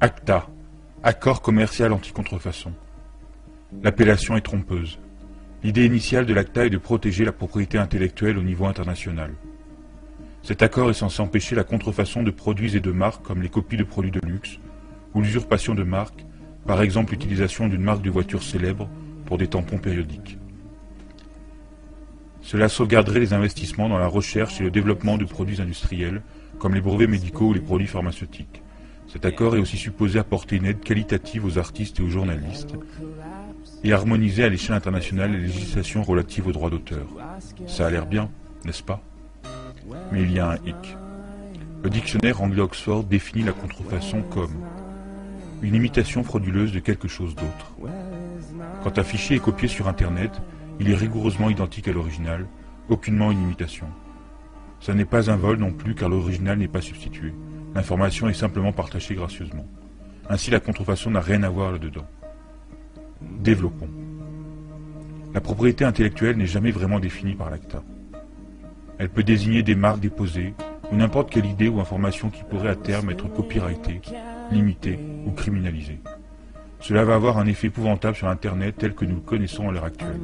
ACTA, Accord commercial anti-contrefaçon. L'appellation est trompeuse. L'idée initiale de l'ACTA est de protéger la propriété intellectuelle au niveau international. Cet accord est censé empêcher la contrefaçon de produits et de marques comme les copies de produits de luxe ou l'usurpation de marques, par exemple l'utilisation d'une marque de voiture célèbre pour des tampons périodiques. Cela sauvegarderait les investissements dans la recherche et le développement de produits industriels comme les brevets médicaux ou les produits pharmaceutiques. Cet accord est aussi supposé apporter une aide qualitative aux artistes et aux journalistes et harmoniser à l'échelle internationale les législations relatives aux droits d'auteur. Ça a l'air bien, n'est-ce pas? Mais il y a un hic. Le dictionnaire anglais-Oxford définit la contrefaçon comme une imitation frauduleuse de quelque chose d'autre. Quand un fichier est copié sur Internet, il est rigoureusement identique à l'original, aucunement une imitation. Ça n'est pas un vol non plus car l'original n'est pas substitué. L'information est simplement partagée gracieusement. Ainsi la contrefaçon n'a rien à voir là-dedans. Développons. La propriété intellectuelle n'est jamais vraiment définie par l'ACTA. Elle peut désigner des marques déposées, ou n'importe quelle idée ou information qui pourrait à terme être copyrightée, limitée ou criminalisée. Cela va avoir un effet épouvantable sur Internet tel que nous le connaissons à l'heure actuelle.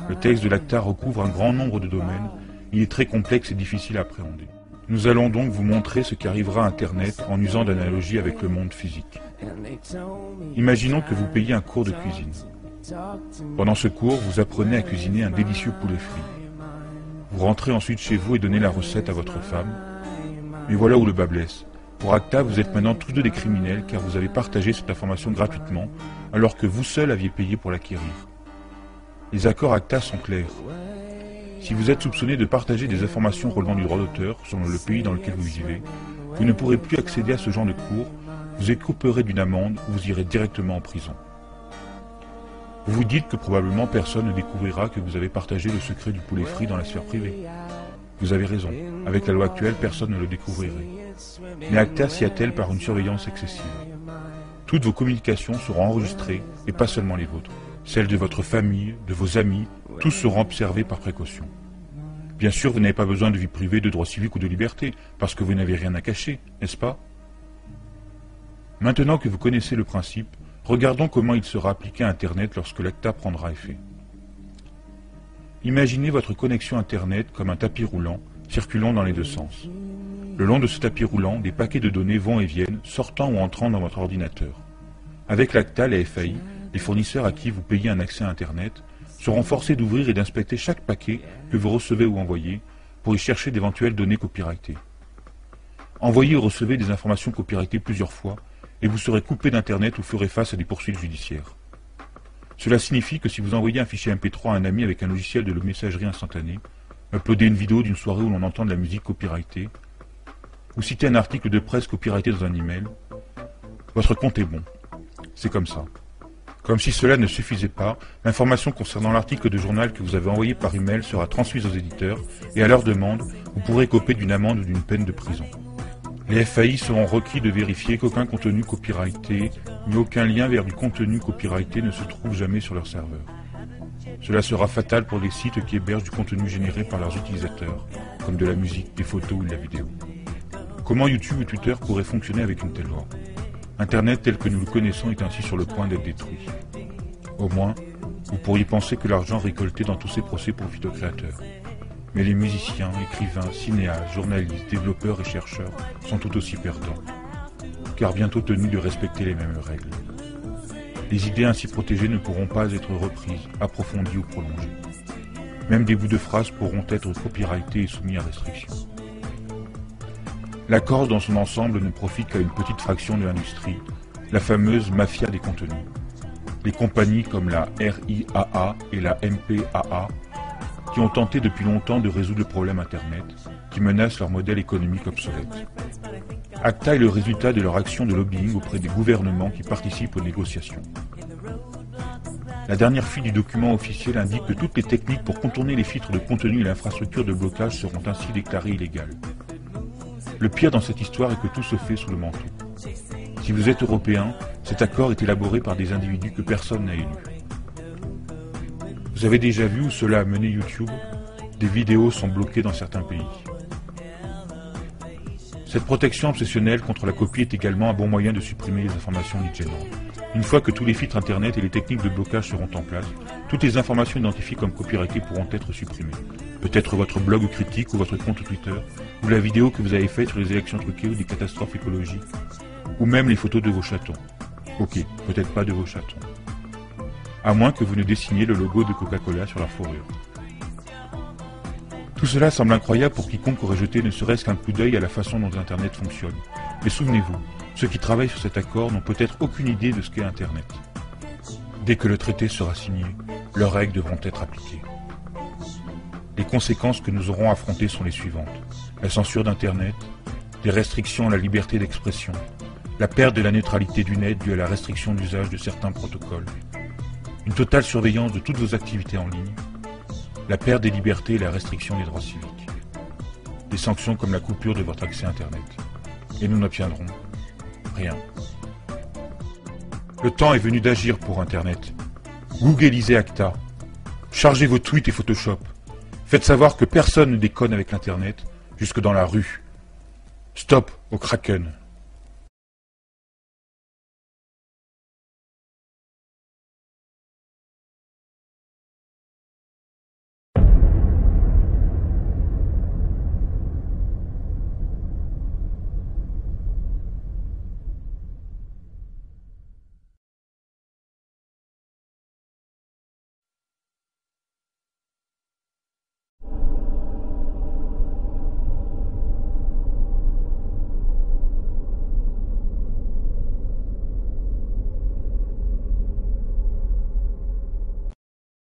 Le texte de l'ACTA recouvre un grand nombre de domaines, il est très complexe et difficile à appréhender. Nous allons donc vous montrer ce qui arrivera à Internet en usant d'analogies avec le monde physique. Imaginons que vous payiez un cours de cuisine. Pendant ce cours, vous apprenez à cuisiner un délicieux poulet frit. Vous rentrez ensuite chez vous et donnez la recette à votre femme. Mais voilà où le bas blesse. Pour ACTA, vous êtes maintenant tous deux des criminels car vous avez partagé cette information gratuitement alors que vous seul aviez payé pour l'acquérir. Les accords ACTA sont clairs. Si vous êtes soupçonné de partager des informations relevant du droit d'auteur selon le pays dans lequel vous vivez, vous ne pourrez plus accéder à ce genre de cours, vous écoperez d'une amende ou vous irez directement en prison. Vous vous dites que probablement personne ne découvrira que vous avez partagé le secret du poulet frit dans la sphère privée. Vous avez raison, avec la loi actuelle, personne ne le découvrirait. Mais ACTA s'y attelle par une surveillance excessive. Toutes vos communications seront enregistrées, et pas seulement les vôtres. Celles de votre famille, de vos amis, tous seront observés par précaution. Bien sûr, vous n'avez pas besoin de vie privée, de droits civiques ou de liberté, parce que vous n'avez rien à cacher, n'est-ce pas? Maintenant que vous connaissez le principe, regardons comment il sera appliqué à Internet lorsque l'ACTA prendra effet. Imaginez votre connexion Internet comme un tapis roulant, circulant dans les deux sens. Le long de ce tapis roulant, des paquets de données vont et viennent, sortant ou entrant dans votre ordinateur. Avec l'ACTA, les FAI, les fournisseurs à qui vous payez un accès à Internet, seront forcés d'ouvrir et d'inspecter chaque paquet que vous recevez ou envoyez pour y chercher d'éventuelles données copyrightées. Envoyez ou recevez des informations copyrightées plusieurs fois et vous serez coupé d'Internet ou ferez face à des poursuites judiciaires. Cela signifie que si vous envoyez un fichier MP3 à un ami avec un logiciel de messagerie instantanée, uploadez une vidéo d'une soirée où l'on entend de la musique copyrightée, ou citez un article de presse copyrighté dans un email, votre compte est bon. C'est comme ça. Comme si cela ne suffisait pas, l'information concernant l'article de journal que vous avez envoyé par email sera transmise aux éditeurs et à leur demande, vous pourrez écoper d'une amende ou d'une peine de prison. Les FAI seront requis de vérifier qu'aucun contenu copyrighté ni aucun lien vers du contenu copyrighté ne se trouve jamais sur leur serveur. Cela sera fatal pour les sites qui hébergent du contenu généré par leurs utilisateurs, comme de la musique, des photos ou de la vidéo. Comment YouTube ou Twitter pourraient fonctionner avec une telle loi? Internet tel que nous le connaissons est ainsi sur le point d'être détruit. Au moins, vous pourriez penser que l'argent récolté dans tous ces procès profite aux créateurs. Mais les musiciens, écrivains, cinéastes, journalistes, développeurs et chercheurs sont tout aussi perdants, car bientôt tenus de respecter les mêmes règles. Les idées ainsi protégées ne pourront pas être reprises, approfondies ou prolongées. Même des bouts de phrases pourront être copyrightés et soumis à restriction. L'accord dans son ensemble ne profite qu'à une petite fraction de l'industrie, la fameuse mafia des contenus. Les compagnies comme la RIAA et la MPAA, qui ont tenté depuis longtemps de résoudre le problème Internet, qui menace leur modèle économique obsolète. ACTA est le résultat de leur action de lobbying auprès des gouvernements qui participent aux négociations. La dernière fuite du document officiel indique que toutes les techniques pour contourner les filtres de contenu et l'infrastructure de blocage seront ainsi déclarées illégales. Le pire dans cette histoire est que tout se fait sous le manteau. Si vous êtes européen, cet accord est élaboré par des individus que personne n'a élus. Vous avez déjà vu où cela a mené YouTube? Des vidéos sont bloquées dans certains pays. Cette protection obsessionnelle contre la copie est également un bon moyen de supprimer les informations dites gênantes. Une fois que tous les filtres internet et les techniques de blocage seront en place, toutes les informations identifiées comme copyrightées pourront être supprimées. Peut-être votre blog critique ou votre compte Twitter, ou la vidéo que vous avez faite sur les élections truquées ou des catastrophes écologiques, ou même les photos de vos chatons. Ok, peut-être pas de vos chatons. À moins que vous ne dessiniez le logo de Coca-Cola sur leur fourrure. Tout cela semble incroyable pour quiconque aurait jeté ne serait-ce qu'un coup d'œil à la façon dont Internet fonctionne. Mais souvenez-vous, ceux qui travaillent sur cet accord n'ont peut-être aucune idée de ce qu'est Internet. Dès que le traité sera signé, leurs règles devront être appliquées. Les conséquences que nous aurons affrontées sont les suivantes. La censure d'Internet, des restrictions à la liberté d'expression, la perte de la neutralité du net due à la restriction d'usage de certains protocoles, une totale surveillance de toutes vos activités en ligne, la perte des libertés et la restriction des droits civiques, des sanctions comme la coupure de votre accès Internet. Et nous n'obtiendrons rien. Le temps est venu d'agir pour Internet. Googleisez Acta. Chargez vos tweets et Photoshop. Faites savoir que personne ne déconne avec l'Internet, jusque dans la rue. Stop au Kraken.